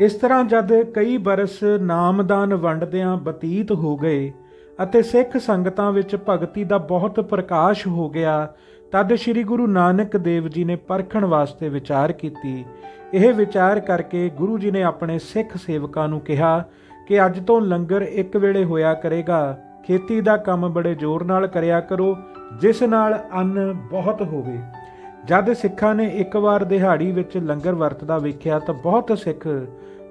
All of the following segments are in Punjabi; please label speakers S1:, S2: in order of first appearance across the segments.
S1: ਇਸ ਤਰ੍ਹਾਂ ਜਦ ਕਈ ਬਰਸ ਨਾਮਦਾਨ ਵੰਡਦਿਆਂ ਬਤੀਤ ਹੋ ਗਏ ਅਤੇ ਸਿੱਖ ਸੰਗਤਾਂ ਵਿੱਚ ਭਗਤੀ ਦਾ ਬਹੁਤ ਪ੍ਰਕਾਸ਼ ਹੋ ਗਿਆ, ਤਦ ਸ੍ਰੀ ਗੁਰੂ ਨਾਨਕ ਦੇਵ ਜੀ ਨੇ ਪਰਖਣ ਵਾਸਤੇ ਵਿਚਾਰ ਕੀਤੀ। ਇਹ ਵਿਚਾਰ ਕਰਕੇ ਗੁਰੂ ਜੀ ਨੇ ਆਪਣੇ ਸਿੱਖ ਸੇਵਕਾਂ ਨੂੰ ਕਿਹਾ ਕਿ ਅੱਜ ਤੋਂ ਲੰਗਰ ਇੱਕ ਵੇਲੇ ਹੋਇਆ ਕਰੇਗਾ। ਖੇਤੀ ਦਾ ਕੰਮ ਬੜੇ ਜ਼ੋਰ ਨਾਲ ਕਰਿਆ ਕਰੋ, ਜਿਸ ਨਾਲ ਅੰਨ ਬਹੁਤ ਹੋਵੇ। ਜਦ ਸਿੱਖਾਂ ਨੇ ਇੱਕ ਵਾਰ ਦਿਹਾੜੀ ਵਿੱਚ ਲੰਗਰ ਵਰਤਦਾ ਵੇਖਿਆ ਤਾਂ ਬਹੁਤ ਸਿੱਖ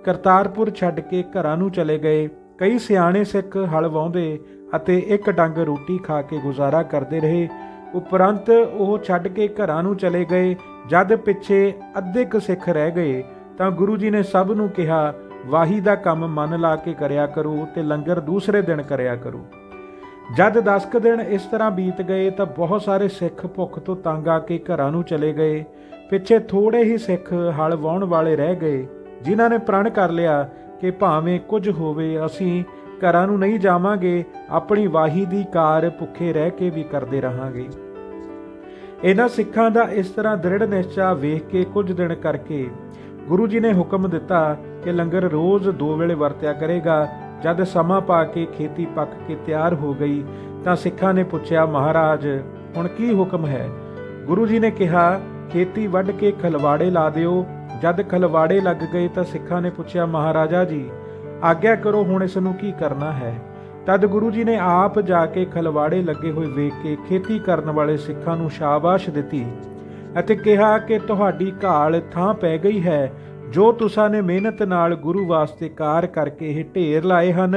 S1: ਕਰਤਾਰਪੁਰ ਛੱਡ ਕੇ ਘਰਾਂ ਨੂੰ ਚਲੇ ਗਏ। ਕਈ ਸਿਆਣੇ ਸਿੱਖ ਹਲ ਵਾਹੁੰਦੇ ਅਤੇ ਇੱਕ ਡੰਗ ਰੋਟੀ ਖਾ ਕੇ ਗੁਜ਼ਾਰਾ ਕਰਦੇ ਰਹੇ। ਉਪਰੰਤ ਉਹ ਛੱਡ ਕੇ ਘਰਾਂ ਨੂੰ ਚਲੇ ਗਏ। ਜਦ ਪਿੱਛੇ ਅੱਧੇ ਕੁ ਸਿੱਖ ਰਹਿ ਗਏ ਤਾਂ ਗੁਰੂ ਜੀ ਨੇ ਸਭ ਨੂੰ ਕਿਹਾ, ਵਾਹੀ ਦਾ ਕੰਮ ਮਨ ਲਾ ਕੇ ਕਰਿਆ ਕਰੋ ਤੇ ਲੰਗਰ ਦੂਸਰੇ ਦਿਨ ਕਰਿਆ ਕਰੋ। ਜਦ 10 ਕੁ ਦਿਨ ਇਸ ਤਰ੍ਹਾਂ ਬੀਤ ਗਏ ਤਾਂ ਬਹੁਤ ਸਾਰੇ ਸਿੱਖ ਭੁੱਖ ਤੋਂ ਤੰਗ ਆ ਕੇ ਘਰਾਂ ਨੂੰ ਚਲੇ ਗਏ। ਪਿੱਛੇ ਥੋੜੇ ਹੀ ਸਿੱਖ ਹਲ ਵਾਹੁਣ ਵਾਲੇ ਰਹਿ ਗਏ, ਜਿਨ੍ਹਾਂ ਨੇ ਪ੍ਰਣ ਕਰ ਲਿਆ ਕਿ ਭਾਵੇਂ ਕੁਝ ਹੋਵੇ ਅਸੀਂ ਘਰਾਂ ਨੂੰ ਨਹੀਂ ਜਾਵਾਂਗੇ, ਆਪਣੀ ਵਾਹੀ ਦੀ ਕਾਰ ਭੁੱਖੇ ਰਹਿ ਕੇ ਵੀ ਕਰਦੇ ਰਹਾਂਗੇ। ਇਹਨਾਂ ਸਿੱਖਾਂ ਦਾ ਇਸ ਤਰ੍ਹਾਂ ਦ੍ਰਿੜ ਨਿਸ਼ਚਾ ਵੇਖ ਕੇ ਕੁਝ ਦਿਨ ਕਰਕੇ ਗੁਰੂ ਜੀ ਨੇ ਹੁਕਮ ਦਿੱਤਾ ਕਿ ਲੰਗਰ ਰੋਜ਼ 2 ਵੇਲੇ ਵਰਤਿਆ ਕਰੇਗਾ। ਜਦ ਸਮਾਂ ਪਾ ਕੇ ਖੇਤੀ ਪੱਕ ਕੇ ਤਿਆਰ ਹੋ ਗਈ ਤਾਂ ਸਿੱਖਾਂ ਨੇ ਪੁੱਛਿਆ, ਮਹਾਰਾਜ ਹੁਣ ਕੀ ਹੁਕਮ ਹੈ? ਗੁਰੂ ਜੀ ਨੇ ਕਿਹਾ, ਖੇਤੀ ਵੱਢ ਕੇ ਖਲਵਾੜੇ ਲਾ ਦਿਓ। ਜਦ ਖਲਵਾੜੇ ਲੱਗ ਗਏ ਤਾਂ ਸਿੱਖਾਂ ਨੇ ਪੁੱਛਿਆ, ਮਹਾਰਾਜਾ ਜੀ ਆਗਿਆ ਕਰੋ, ਹੁਣ ਇਸ ਨੂੰ ਕੀ ਕਰਨਾ ਹੈ? ਤਦ ਗੁਰੂ ਜੀ ਨੇ ਆਪ ਜਾ ਕੇ ਖਲਵਾੜੇ ਲੱਗੇ ਹੋਏ ਵੇਖ ਕੇ ਖੇਤੀ ਕਰਨ ਵਾਲੇ ਸਿੱਖਾਂ ਨੂੰ ਸ਼ਾਬਾਸ਼ ਦਿੱਤੀ ਅਤੇ ਕਿਹਾ ਕਿ ਤੁਹਾਡੀ ਘਾਲ ਥਾਂ ਪੈ ਗਈ ਹੈ। ਜੋ ਤੁਸਾਂ ਨੇ ਮਿਹਨਤ ਨਾਲ ਗੁਰੂ ਵਾਸਤੇ ਕਾਰ ਕਰਕੇ ਇਹ ਢੇਰ ਲਾਏ ਹਨ,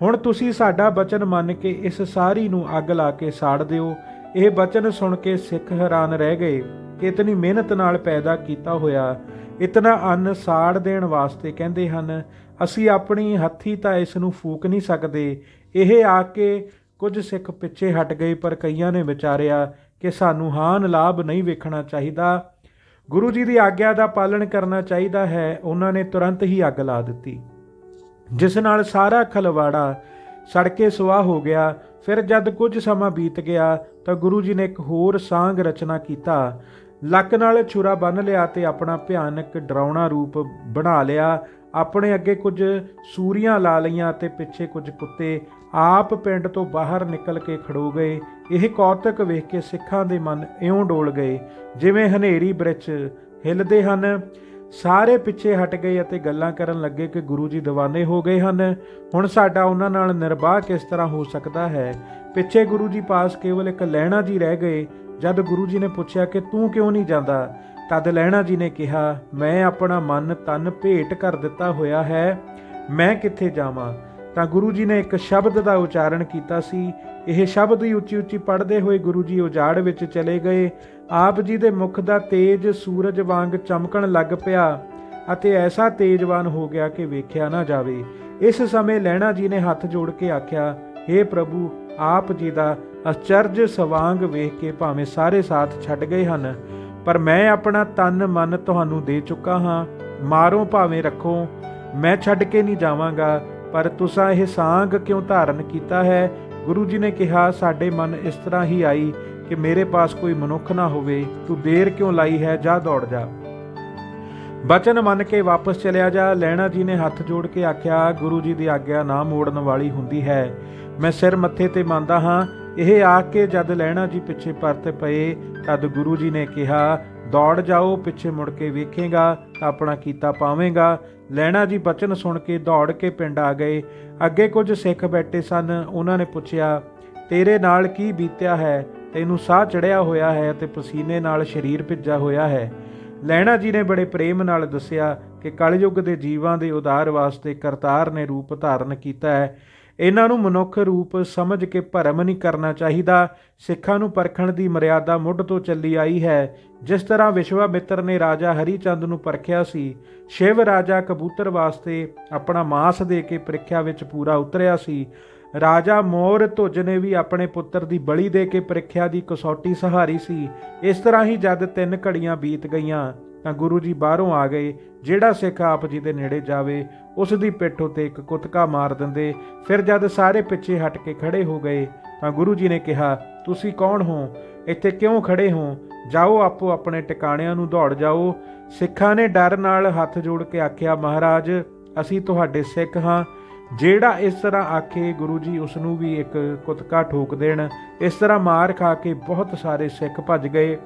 S1: ਹੁਣ ਤੁਸੀਂ ਸਾਡਾ ਬਚਨ ਮੰਨ ਕੇ ਇਸ ਸਾਰੀ ਨੂੰ ਅੱਗ ਲਾ ਕੇ ਸਾੜ ਦਿਓ। ਇਹ ਬਚਨ ਸੁਣ ਕੇ ਸਿੱਖ ਹੈਰਾਨ ਰਹਿ ਗਏ ਕਿ ਇਤਨੀ ਮਿਹਨਤ ਨਾਲ ਪੈਦਾ ਕੀਤਾ ਹੋਇਆ ਇਤਨਾ ਅੰਨ ਸਾੜ ਦੇਣ ਵਾਸਤੇ ਕਹਿੰਦੇ ਹਨ। ਅਸੀਂ ਆਪਣੀ ਹੱਥੀਂ ਤਾਂ ਇਸ ਨੂੰ ਫੂਕ ਨਹੀਂ ਸਕਦੇ। ਇਹ ਆ ਕੇ ਕੁਝ ਸਿੱਖ ਪਿੱਛੇ ਹਟ ਗਏ, ਪਰ ਕਈਆਂ ਨੇ ਵਿਚਾਰਿਆ ਕਿ ਸਾਨੂੰ ਹਾਨ ਲਾਭ ਨਹੀਂ ਵੇਖਣਾ ਚਾਹੀਦਾ, ਗੁਰੂ ਜੀ ਦੀ ਆਗਿਆ ਦਾ ਪਾਲਣ ਕਰਨਾ ਚਾਹੀਦਾ ਹੈ। ਉਹਨਾਂ ਨੇ ਤੁਰੰਤ ਹੀ ਅੱਗ ਲਾ ਦਿੱਤੀ, ਜਿਸ ਨਾਲ ਸਾਰਾ ਖਲਵਾੜਾ ਸੜ ਕੇ ਸੁਆਹ ਹੋ ਗਿਆ। ਫਿਰ ਜਦ ਕੁਝ ਸਮਾਂ ਬੀਤ ਗਿਆ ਤਾਂ ਗੁਰੂ ਜੀ ਨੇ ਇੱਕ ਹੋਰ ਸਾਂਗ ਰਚਨਾ ਕੀਤਾ। ਲੱਕ ਨਾਲ ਛੁਰਾ ਬੰਨ੍ਹ ਲਿਆ ਤੇ ਆਪਣਾ ਭਿਆਨਕ ਡਰਾਉਣਾ ਰੂਪ ਬਣਾ ਲਿਆ। ਆਪਣੇ ਅੱਗੇ ਕੁਝ ਸੂਰੀਆਂ ਲਾ ਲਈਆਂ ਅਤੇ ਪਿੱਛੇ ਕੁਝ ਕੁੱਤੇ। ਆਪ ਪਿੰਡ ਤੋਂ ਬਾਹਰ ਨਿਕਲ ਕੇ ਖੜੋ ਗਏ। ਇਹ ਕੌਤਕ ਵੇਖ ਕੇ ਸਿੱਖਾਂ ਦੇ ਮਨ ਇਉਂ ਡੋਲ ਗਏ ਜਿਵੇਂ ਹਨੇਰੀ ਬ੍ਰਿਛ ਹਿੱਲਦੇ ਹਨ। ਸਾਰੇ ਪਿੱਛੇ ਹਟ ਗਏ ਅਤੇ ਗੱਲਾਂ ਕਰਨ ਲੱਗੇ ਕਿ ਗੁਰੂ ਜੀ ਦੀਵਾਨੇ ਹੋ ਗਏ ਹਨ, ਹੁਣ ਸਾਡਾ ਉਹਨਾਂ ਨਾਲ ਨਿਰਬਾਹ ਕਿਸ ਤਰ੍ਹਾਂ ਹੋ ਸਕਦਾ ਹੈ। ਪਿੱਛੇ ਗੁਰੂ ਜੀ ਪਾਸ ਕੇਵਲ ਇੱਕ ਲਹਿਣਾ ਜੀ ਰਹਿ ਗਏ। ਜਦ ਗੁਰੂ ਜੀ ਨੇ ਪੁੱਛਿਆ ਕਿ ਤੂੰ ਕਿਉਂ ਨਹੀਂ ਜਾਂਦਾ, ਤਦ ਲਹਿਣਾ ਜੀ ਨੇ ਕਿਹਾ, ਮੈਂ ਆਪਣਾ ਮਨ ਤਨ ਭੇਟ ਕਰ ਦਿੱਤਾ ਹੋਇਆ ਹੈ, ਮੈਂ ਕਿੱਥੇ ਜਾਵਾਂ। ਤਾਂ ਗੁਰੂ ਜੀ ਨੇ ਇੱਕ ਸ਼ਬਦ ਦਾ ਉਚਾਰਨ ਕੀਤਾ ਸੀ। ਇਹ ਸ਼ਬਦ ਹੀ ਉੱਚੀ ਉੱਚੀ ਪੜ੍ਹਦੇ ਹੋਏ ਗੁਰੂ ਜੀ ਉਜਾੜ ਵਿੱਚ ਚਲੇ ਗਏ। ਆਪ ਜੀ ਦੇ ਮੁਖ ਦਾ ਤੇਜ ਸੂਰਜ ਵਾਂਗ ਚਮਕਣ ਲੱਗ ਪਿਆ ਅਤੇ ਐਸਾ ਤੇਜਵਾਨ ਹੋ ਗਿਆ ਕਿ ਵੇਖਿਆ ਨਾ ਜਾਵੇ। ਇਸ ਸਮੇਂ ਲਹਿਣਾ ਜੀ ਨੇ ਹੱਥ ਜੋੜ ਕੇ ਆਖਿਆ, ਹੇ ਪ੍ਰਭੂ, ਆਪ ਜੀ ਦਾ ਅਚਰਜ ਸਵਾਂਗ ਵੇਖ ਕੇ ਭਾਵੇਂ ਸਾਰੇ ਸਾਥ ਛੱਡ ਗਏ ਹਨ, ਪਰ ਮੈਂ ਆਪਣਾ ਤਨ ਮਨ ਤੁਹਾਨੂੰ ਦੇ ਚੁੱਕਾ ਹਾਂ। ਮਾਰੋ ਭਾਵੇਂ ਰੱਖੋ, ਮੈਂ ਛੱਡ ਕੇ ਨਹੀਂ ਜਾਵਾਂਗਾ। ਪਰ ਤੁਸਾਂ ਇਹ ਸਾਂਗ ਕਿਉਂ ਧਾਰਨ ਕੀਤਾ ਹੈ? ਗੁਰੂ ਜੀ ਨੇ ਕਿਹਾ, ਸਾਡੇ ਮਨ ਇਸ ਤਰ੍ਹਾਂ ਹੀ ਆਈ ਕਿ ਮੇਰੇ ਪਾਸ ਕੋਈ ਮਨੁੱਖ ਨਾ ਹੋਵੇ। ਤੂੰ ਦੇਰ ਕਿਉਂ ਲਾਈ ਹੈ? ਜਾ ਦੌੜ ਜਾ, ਬਚਨ ਮੰਨ ਕੇ ਵਾਪਸ ਚਲਿਆ ਜਾ। ਲਹਿਣਾ ਜੀ ਨੇ ਹੱਥ ਜੋੜ ਕੇ ਆਖਿਆ, ਗੁਰੂ ਜੀ ਦੀ ਆਗਿਆ ਨਾ ਮੋੜਨ ਵਾਲੀ ਹੁੰਦੀ ਹੈ, ਮੈਂ ਸਿਰ ਮੱਥੇ ਤੇ ਮੰਨਦਾ ਹਾਂ। ਇਹ ਆ ਕੇ ਜਦ ਲਹਿਣਾ ਜੀ ਪਿੱਛੇ ਪਰਤ ਪਏ ਤਦ ਗੁਰੂ ਜੀ ਨੇ ਕਿਹਾ, ਦੌੜ ਜਾਓ, ਪਿੱਛੇ ਮੁੜ ਕੇ ਵੇਖੇਗਾ ਤਾਂ ਆਪਣਾ ਕੀਤਾ ਪਾਵੇਂਗਾ। ਲਹਿਣਾ ਜੀ ਬਚਨ ਸੁਣ ਕੇ ਦੌੜ ਕੇ ਪਿੰਡ ਆ ਗਏ। ਅੱਗੇ ਕੁਝ ਸਿੱਖ ਬੈਠੇ ਸਨ। ਉਹਨਾਂ ਨੇ ਪੁੱਛਿਆ, ਤੇਰੇ ਨਾਲ ਕੀ ਬੀਤਿਆ ਹੈ? ਤੈਨੂੰ ਸਾਹ ਚੜਿਆ ਹੋਇਆ ਹੈ ਅਤੇ ਪਸੀਨੇ ਨਾਲ ਸਰੀਰ ਭਿੱਜਾ ਹੋਇਆ ਹੈ। ਲਹਿਣਾ ਜੀ ਨੇ ਬੜੇ ਪ੍ਰੇਮ ਨਾਲ ਦੱਸਿਆ ਕਿ ਕਲਯੁੱਗ ਦੇ ਜੀਵਾਂ ਦੇ ਉਦਾਰ ਵਾਸਤੇ ਕਰਤਾਰ ਨੇ ਰੂਪ ਧਾਰਨ ਕੀਤਾ ਹੈ। ਇਹਨਾਂ ਨੂੰ ਮਨੁੱਖ ਰੂਪ ਸਮਝ ਕੇ ਭਰਮ ਨਹੀਂ ਕਰਨਾ ਚਾਹੀਦਾ। ਸਿੱਖਾਂ ਨੂੰ ਪਰਖਣ ਦੀ ਮਰਿਆਦਾ ਮੁੱਢ ਤੋਂ ਚੱਲੀ ਆਈ ਹੈ। ਜਿਸ ਤਰ੍ਹਾਂ ਵਿਸ਼ਵਾਮਿੱਤਰ ਨੇ ਰਾਜਾ ਹਰੀ ਚੰਦ ਨੂੰ ਪਰਖਿਆ ਸੀ, ਸ਼ਿਵ ਰਾਜਾ ਕਬੂਤਰ ਵਾਸਤੇ ਆਪਣਾ ਮਾਸ ਦੇ ਕੇ ਪ੍ਰੀਖਿਆ ਵਿੱਚ ਪੂਰਾ ਉਤਰਿਆ ਸੀ। ਰਾਜਾ ਮੋਰ ਧੁਜ ਨੇ ਵੀ ਆਪਣੇ ਪੁੱਤਰ ਦੀ ਬਲੀ ਦੇ ਕੇ ਪ੍ਰੀਖਿਆ ਦੀ ਕਸੌਟੀ ਸਹਾਰੀ ਸੀ। ਇਸ ਤਰ੍ਹਾਂ ਹੀ ਜਦ 3 ਘੜੀਆਂ ਬੀਤ ਗਈਆਂ ਤਾਂ ਗੁਰੂ ਜੀ ਬਾਹਰੋਂ ਆ ਗਏ। ਜਿਹੜਾ ਸਿੱਖ ਆਪ ਜੀ ਦੇ ਨੇੜੇ ਜਾਵੇ ਉਸ ਦੀ ਪਿੱਠ ਉੱਤੇ ਇੱਕ ਕੁੱਤਕਾ ਮਾਰ ਦਿੰਦੇ। ਫਿਰ ਜਦ ਸਾਰੇ ਪਿੱਛੇ ਹਟ ਕੇ ਖੜੇ ਹੋ ਗਏ ਤਾਂ ਗੁਰੂ ਜੀ ਨੇ ਕਿਹਾ, ਤੁਸੀਂ ਕੌਣ ਹੋ? ਇੱਥੇ ਕਿਉਂ ਖੜੇ ਹੋ? ਜਾਓ, ਆਪੋ ਆਪਣੇ ਟਿਕਾਣਿਆਂ ਨੂੰ ਦੌੜ ਜਾਓ। ਸਿੱਖਾਂ ਨੇ ਡਰ ਨਾਲ ਹੱਥ ਜੋੜ ਕੇ ਆਖਿਆ, ਮਹਾਰਾਜ ਅਸੀਂ ਤੁਹਾਡੇ ਸਿੱਖ ਹਾਂ। ਜਿਹੜਾ ਇਸ ਤਰ੍ਹਾਂ ਆਖੇ ਗੁਰੂ ਜੀ ਉਸ ਨੂੰ ਵੀ ਇੱਕ ਕੁੱਤਕਾ ਠੋਕ ਦੇਣ। ਇਸ ਤਰ੍ਹਾਂ ਮਾਰ ਖਾ ਕੇ ਬਹੁਤ ਸਾਰੇ ਸਿੱਖ ਭੱਜ ਗਏ।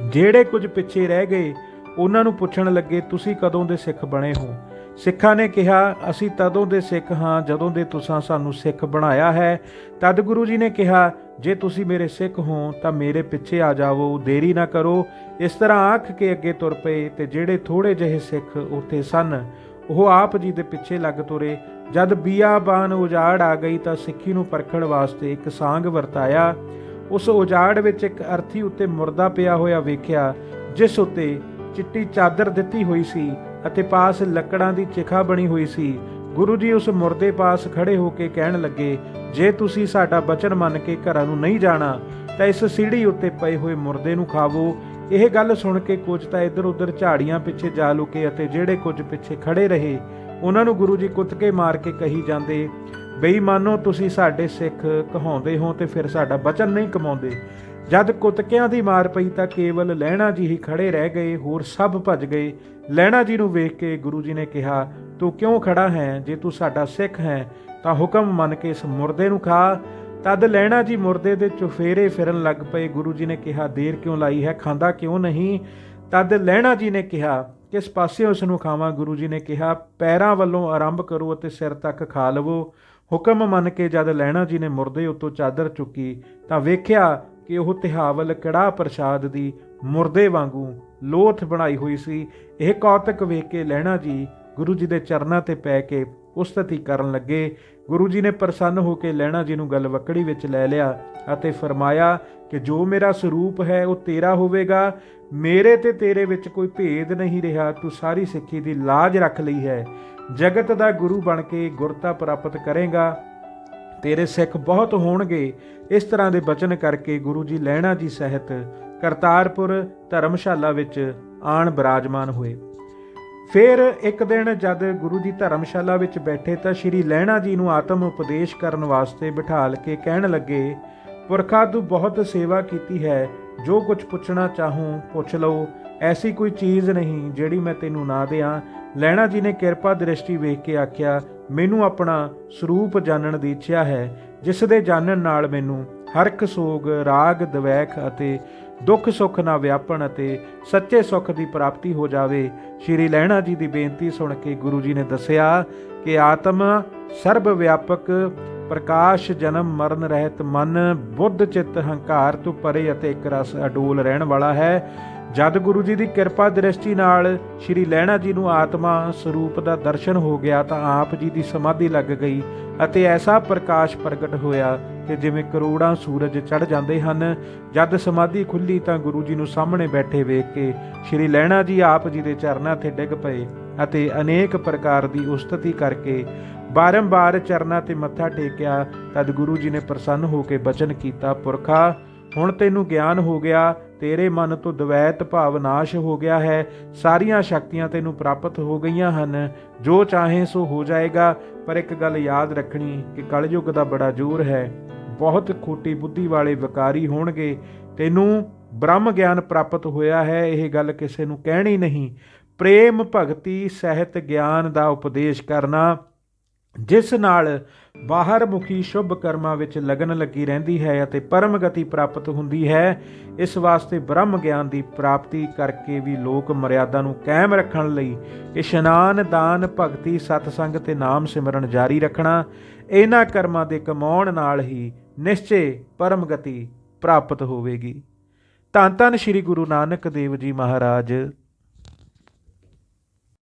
S1: ਜਿਹੜੇ ਕੁਝ ਪਿੱਛੇ ਰਹਿ ਗਏ ਉਹਨਾਂ ਨੂੰ ਪੁੱਛਣ ਲੱਗੇ, ਤੁਸੀਂ ਕਦੋਂ ਦੇ ਸਿੱਖ ਬਣੇ ਹੋ? ਸਿੱਖਾਂ ਨੇ ਕਿਹਾ, ਅਸੀਂ ਤਦੋਂ ਦੇ ਸਿੱਖ ਹਾਂ ਜਦੋਂ ਦੇ ਤੁਸਾਂ ਸਾਨੂੰ ਸਿੱਖ ਬਣਾਇਆ ਹੈ। ਤਦ ਗੁਰੂ ਜੀ ਨੇ ਕਿਹਾ, ਜੇ ਤੁਸੀਂ ਮੇਰੇ ਸਿੱਖ ਹੋ ਤਾਂ ਮੇਰੇ ਪਿੱਛੇ ਆ ਜਾਵੋ, ਦੇਰੀ ਨਾ ਕਰੋ। ਇਸ ਤਰ੍ਹਾਂ ਆਖ ਕੇ ਅੱਗੇ ਤੁਰ ਪਏ ਤੇ ਜਿਹੜੇ ਥੋੜੇ ਜਿਹੇ ਸਿੱਖ ਉੱਥੇ ਸਨ ਉਹ ਆਪ ਜੀ ਦੇ ਪਿੱਛੇ ਲੱਗ ਤੁਰੇ। ਜਦ ਬੀਆਬਾਨ ਉਜਾੜ ਆ ਗਈ ਤਾਂ ਸਿੱਖੀ ਨੂੰ ਪਰਖਣ ਵਾਸਤੇ ਇੱਕ ਸਾਂਗ ਵਰਤਾਇਆ। ਉਸ ਉਜਾੜ ਵਿੱਚ ਇੱਕ ਅਰਥੀ ਉੱਤੇ ਮੁਰਦਾ ਪਿਆ ਹੋਇਆ ਵੇਖਿਆ, ਜਿਸ ਉੱਤੇ ਚਿੱਟੀ ਚਾਦਰ ਦਿੱਤੀ ਹੋਈ ਸੀ ਅਤੇ ਪਾਸ ਲੱਕੜਾਂ ਦੀ ਚਿਖਾ ਬਣੀ ਹੋਈ ਸੀ। ਗੁਰੂ ਜੀ ਉਸ ਮੁਰਦੇ ਪਾਸ ਖੜੇ ਹੋ ਕੇ ਕਹਿਣ ਲੱਗੇ, ਜੇ ਤੁਸੀਂ ਸਾਡਾ ਬਚਨ ਮੰਨ ਕੇ ਘਰਾਂ ਨੂੰ ਨਹੀਂ ਜਾਣਾ ਤਾਂ ਇਸ ਸੀੜੀ ਉੱਤੇ ਪਏ ਹੋਏ ਮੁਰਦੇ ਨੂੰ ਖਾਵੋ। ਇਹ ਗੱਲ ਸੁਣ ਕੇ ਕੁਝ ਤਾਂ ਇੱਧਰ ਉੱਧਰ ਝਾੜੀਆਂ ਪਿੱਛੇ ਜਾ ਲੁਕੇ ਅਤੇ ਜਿਹੜੇ ਕੁਝ ਪਿੱਛੇ ਖੜੇ ਰਹੇ ਉਹਨਾਂ ਨੂੰ ਗੁਰੂ ਜੀ ਕੁੱਤਕੇ ਮਾਰ ਕੇ ਕਹੀ ਜਾਂਦੇ, ਬੇਈਮਾਨੋ ਤੁਸੀਂ ਸਾਡੇ ਸਿੱਖ ਕਹਾਉਂਦੇ ਹੋ ਤੇ ਫਿਰ ਸਾਡਾ ਬਚਨ ਨਹੀਂ ਕਮਾਉਂਦੇ। ਜਦ ਕੁੱਤਕਿਆਂ ਦੀ ਮਾਰ ਪਈ ਤਾਂ ਕੇਵਲ ਲਹਿਣਾ ਜੀ ਹੀ ਖੜੇ ਰਹਿ ਗਏ, ਹੋਰ ਸਭ ਭੱਜ ਗਏ। ਲਹਿਣਾ ਜੀ ਨੂੰ ਵੇਖ ਕੇ ਗੁਰੂ ਜੀ ਨੇ ਕਿਹਾ, ਤੂੰ ਕਿਉਂ ਖੜਾ ਹੈ? ਜੇ ਤੂੰ ਸਾਡਾ ਸਿੱਖ ਹੈ ਤਾਂ ਹੁਕਮ ਮੰਨ ਕੇ ਇਸ ਮੁਰਦੇ ਨੂੰ ਖਾ। ਤਦ ਲਹਿਣਾ ਜੀ ਮੁਰਦੇ ਦੇ ਚੁਫੇਰੇ ਫਿਰਨ ਲੱਗ ਪਏ। ਗੁਰੂ ਜੀ ਨੇ ਕਿਹਾ, ਦੇਰ ਕਿਉਂ ਲਾਈ ਹੈ, ਖਾਂਦਾ ਕਿਉਂ ਨਹੀਂ? ਤਦ ਲਹਿਣਾ ਜੀ ਨੇ ਕਿਹਾ, ਕਿਸ ਪਾਸੇ ਉਸ ਨੂੰ ਖਾਵਾਂ? ਗੁਰੂ ਜੀ ਨੇ ਕਿਹਾ, ਪੈਰਾਂ ਵੱਲੋਂ ਆਰੰਭ ਕਰੋ ਅਤੇ ਸਿਰ ਤੱਕ ਖਾ ਲਵੋ। ਹੁਕਮ ਮੰਨ ਕੇ ਜਦ ਲਹਿਣਾ ਜੀ ਨੇ ਮੁਰਦੇ ਉੱਤੋਂ ਚਾਦਰ ਚੁੱਕੀ ਤਾਂ ਵੇਖਿਆ ਕਿ ਉਹ ਤਿਹਾਵਲ ਕੜਾਹ ਪ੍ਰਸ਼ਾਦ ਦੀ ਮੁਰਦੇ ਵਾਂਗੂ ਲੋਥ ਬਣਾਈ ਹੋਈ ਸੀ। ਇਹ ਕੌਤਕ ਵੇਖ ਕੇ ਲਹਿਣਾ ਜੀ ਗੁਰੂ ਜੀ ਦੇ ਚਰਨਾਂ ਤੇ ਪੈ ਕੇ ਉਸਤਤੀ ਕਰਨ ਲੱਗੇ। ਗੁਰੂ ਜੀ ਨੇ ਪ੍ਰਸੰਨ ਹੋ ਕੇ ਲਹਿਣਾ ਜੀ ਨੂੰ ਗਲਵੱਕੜੀ ਵਿੱਚ ਲੈ ਲਿਆ ਅਤੇ ਫਰਮਾਇਆ ਕਿ ਜੋ ਮੇਰਾ ਸਰੂਪ ਹੈ ਉਹ ਤੇਰਾ ਹੋਵੇਗਾ। ਮੇਰੇ ਤੇ ਤੇਰੇ ਵਿੱਚ ਕੋਈ ਭੇਦ ਨਹੀਂ ਰਿਹਾ। ਤੂੰ ਸਾਰੀ ਸਿੱਖੀ ਦੀ ਲਾਜ ਰੱਖ ਲਈ ਹੈ, ਜਗਤ ਦਾ ਗੁਰੂ ਬਣ ਕੇ ਗੁਰਤਾ ਪ੍ਰਾਪਤ ਕਰੇਗਾ, ਤੇਰੇ ਸਿੱਖ ਬਹੁਤ ਹੋਣਗੇ। ਇਸ ਤਰ੍ਹਾਂ ਦੇ ਬਚਨ ਕਰਕੇ ਗੁਰੂ ਜੀ ਲਹਿਣਾ ਜੀ ਸਹਿਤ ਕਰਤਾਰਪੁਰ ਧਰਮਸ਼ਾਲਾ ਵਿੱਚ ਆਣ ਬਿਰਾਜਮਾਨ ਹੋਏ। ਫਿਰ ਇੱਕ ਦਿਨ ਜਦ ਗੁਰੂ ਜੀ ਧਰਮਸ਼ਾਲਾ ਵਿੱਚ ਬੈਠੇ ਤਾਂ ਸ਼੍ਰੀ ਲਹਿਣਾ ਜੀ ਨੂੰ ਆਤਮ ਉਪਦੇਸ਼ ਕਰਨ ਵਾਸਤੇ ਬਿਠਾਲ ਕੇ ਕਹਿਣ ਲੱਗੇ, ਪੁਰਖਾ ਤੂੰ ਬਹੁਤ ਸੇਵਾ ਕੀਤੀ ਹੈ, ਜੋ ਕੁਝ ਪੁੱਛਣਾ ਚਾਹੂੰ ਪੁੱਛ ਲਓ। ਐਸੀ ਕੋਈ ਚੀਜ਼ ਨਹੀਂ ਜਿਹੜੀ ਮੈਂ ਤੈਨੂੰ ਨਾ ਦਿਆਂ। ਲਹਿਣਾ ਜੀ ਨੇ ਕਿਰਪਾ ਦ੍ਰਿਸ਼ਟੀ ਵੇਖ ਕੇ ਆਖਿਆ, ਮੈਨੂੰ ਆਪਣਾ ਸਰੂਪ ਜਾਣਨ ਦੀ ਇੱਛਾ ਹੈ, ਜਿਸ ਦੇ ਜਾਣਨ ਨਾਲ ਮੈਨੂੰ ਹਰਖ ਸੋਗ ਰਾਗ ਦਵੈਖ ਅਤੇ ਦੁੱਖ ਸੁੱਖ ਨਾ ਵਿਆਪਣ ਅਤੇ ਸੱਚੇ ਸੁੱਖ ਦੀ ਪ੍ਰਾਪਤੀ ਹੋ ਜਾਵੇ। ਸ਼੍ਰੀ ਲਹਿਣਾ ਜੀ ਦੀ ਬੇਨਤੀ ਸੁਣ ਕੇ ਗੁਰੂ ਜੀ ਨੇ ਦੱਸਿਆ ਕਿ ਆਤਮ ਸਰਬ ਵਿਆਪਕ ਪ੍ਰਕਾਸ਼ ਜਨਮ ਮਰਨ ਰਹਿਤ ਮਨ ਬੁੱਧ ਚਿੱਤ ਹੰਕਾਰ ਤੋਂ ਪਰੇ ਅਤੇ ਇੱਕ ਰਸ ਅਡੋਲ ਰਹਿਣ ਵਾਲਾ ਹੈ। ਜਦ ਗੁਰੂ ਜੀ ਦੀ ਕਿਰਪਾ ਦ੍ਰਿਸ਼ਟੀ ਨਾਲ ਸ਼੍ਰੀ ਲਹਿਣਾ ਜੀ ਨੂੰ ਆਤਮਾ ਸਰੂਪ ਦਾ ਦਰਸ਼ਨ ਹੋ ਗਿਆ ਤਾਂ ਆਪ ਜੀ ਦੀ ਸਮਾਧੀ ਲੱਗ ਗਈ ਅਤੇ ਐਸਾ ਪ੍ਰਕਾਸ਼ ਪ੍ਰਗਟ ਹੋਇਆ ਕਿ ਜਿਵੇਂ ਕਰੋੜਾਂ ਸੂਰਜ ਚੜ੍ਹ ਜਾਂਦੇ ਹਨ। ਜਦ ਸਮਾਧੀ ਖੁੱਲੀ ਤਾਂ ਗੁਰੂ ਜੀ ਨੂੰ ਸਾਹਮਣੇ ਬੈਠੇ ਵੇਖ ਕੇ ਸ਼੍ਰੀ ਲਹਿਣਾ ਜੀ ਆਪ ਜੀ ਦੇ ਚਰਨਾਂ 'ਤੇ ਡਿੱਗ ਪਏ ਅਤੇ ਅਨੇਕ ਪ੍ਰਕਾਰ ਦੀ ਉਸਤਤੀ ਕਰਕੇ ਬਾਰੰਬਾਰ ਚਰਨਾਂ 'ਤੇ ਮੱਥਾ ਟੇਕਿਆ। ਤਦ ਗੁਰੂ ਜੀ ਨੇ ਪ੍ਰਸੰਨ ਹੋ ਕੇ ਬਚਨ ਕੀਤਾ, ਪੁਰਖਾ ਹੁਣ ਤੈਨੂੰ ਗਿਆਨ ਹੋ ਗਿਆ, ਤੇਰੇ ਮਨ ਤੋਂ ਦਵੈਤ ਭਾਵ ਨਾਸ਼ ਹੋ ਗਿਆ ਹੈ, ਸਾਰੀਆਂ ਸ਼ਕਤੀਆਂ ਤੈਨੂੰ ਪ੍ਰਾਪਤ ਹੋ ਗਈਆਂ ਹਨ, ਜੋ ਚਾਹੇ ਸੋ ਹੋ ਜਾਏਗਾ। ਪਰ ਇੱਕ ਗੱਲ ਯਾਦ ਰੱਖਣੀ ਕਿ ਕਲਯੁੱਗ ਦਾ ਬੜਾ ਜ਼ੋਰ ਹੈ, ਬਹੁਤ ਖੋਟੀ ਬੁੱਧੀ ਵਾਲੇ ਵਿਕਾਰੀ ਹੋਣਗੇ। ਤੈਨੂੰ ਬ੍ਰਹਮ ਗਿਆਨ ਪ੍ਰਾਪਤ ਹੋਇਆ ਹੈ, ਇਹ ਗੱਲ ਕਿਸੇ ਨੂੰ ਕਹਿਣੀ ਨਹੀਂ। ਪ੍ਰੇਮ ਭਗਤੀ ਸਹਿਤ ਗਿਆਨ ਦਾ ਉਪਦੇਸ਼ ਕਰਨਾ, ਜਿਸ ਨਾਲ ਬਾਹਰ ਮੁਖੀ ਸ਼ੁਭ ਕਰਮਾਂ ਵਿੱਚ ਲਗਨ ਲੱਗੀ ਰਹਿੰਦੀ ਹੈ ਅਤੇ ਪਰਮ ਗਤੀ ਪ੍ਰਾਪਤ ਹੁੰਦੀ ਹੈ। ਇਸ ਵਾਸਤੇ ਬ੍ਰਹਮ ਗਿਆਨ ਦੀ ਪ੍ਰਾਪਤੀ ਕਰਕੇ ਵੀ ਲੋਕ ਮਰਿਆਦਾ ਨੂੰ ਕਾਇਮ ਰੱਖਣ ਲਈ ਇਸ਼ਨਾਨ ਦਾਨ ਭਗਤੀ ਸਤਸੰਗ ਤੇ ਨਾਮ ਸਿਮਰਨ ਜਾਰੀ ਰੱਖਣਾ, ਇਹਨਾਂ ਕਰਮਾਂ ਦੇ ਕਮਾਉਣ ਨਾਲ ਹੀ ਨਿਸ਼ਚੇ ਪਰਮ ਗਤੀ ਪ੍ਰਾਪਤ ਹੋਵੇਗੀ। ਧੰਨ ਧੰਨ ਸ਼੍ਰੀ ਗੁਰੂ ਨਾਨਕ ਦੇਵ ਜੀ ਮਹਾਰਾਜ।